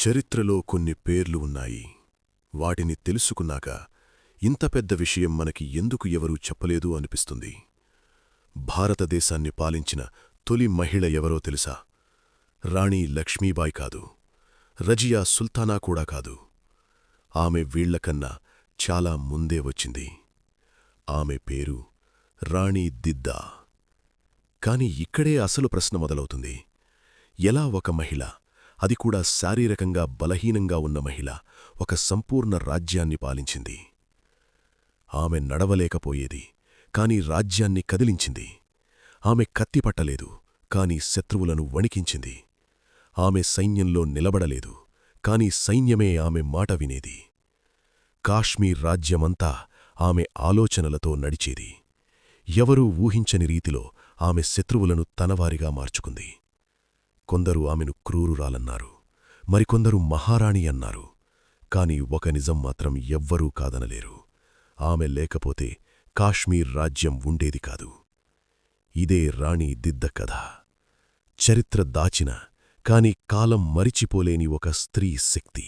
చరిత్రలో కొన్ని పేర్లు ఉన్నాయి. వాటిని తెలుసుకున్నాక ఇంత పెద్ద విషయం మనకి ఎందుకు ఎవరూ చెప్పలేదు అనిపిస్తుంది. భారతదేశాన్ని పాలించిన తొలి మహిళ ఎవరో తెలుసా? రాణి లక్ష్మీబాయి కాదు, రజియా సుల్తానా కూడా కాదు. ఆమె వీళ్లకన్నా చాలా ముందే వచ్చింది. ఆమె పేరు రాణి దిద్దా. కాని ఇక్కడే అసలు ప్రశ్న మొదలవుతుంది. ఎలా ఒక మహిళ, అది కూడా శారీరకంగా బలహీనంగా ఉన్న మహిళ, ఒక సంపూర్ణ రాజ్యాన్ని పాలించింది? ఆమె నడవలేకపోయేది, కాని రాజ్యాన్ని కదిలించింది. ఆమె కత్తిపట్టలేదు, కాని శత్రువులను వణికించింది. ఆమె సైన్యంలో నిలబడలేదు, కాని సైన్యమే ఆమె మాట వినేది. కాశ్మీర్ రాజ్యమంతా ఆమె ఆలోచనలతో నడిచేది. ఎవరూ ఊహించని రీతిలో ఆమె శత్రువులను తనవారిగా మార్చుకుంది. కొందరు ఆమెను క్రూరురాలన్నారు, మరికొందరు మహారాణి అన్నారు. కాని ఒక నిజం మాత్రం ఎవ్వరూ కాదనలేరు: ఆమె లేకపోతే కాశ్మీర్ రాజ్యం ఉండేది కాదు. ఇదే రాణి దిద్ద కథ. చరిత్ర దాచిన, కాని కాలం మరిచిపోలేని ఒక స్త్రీ శక్తి.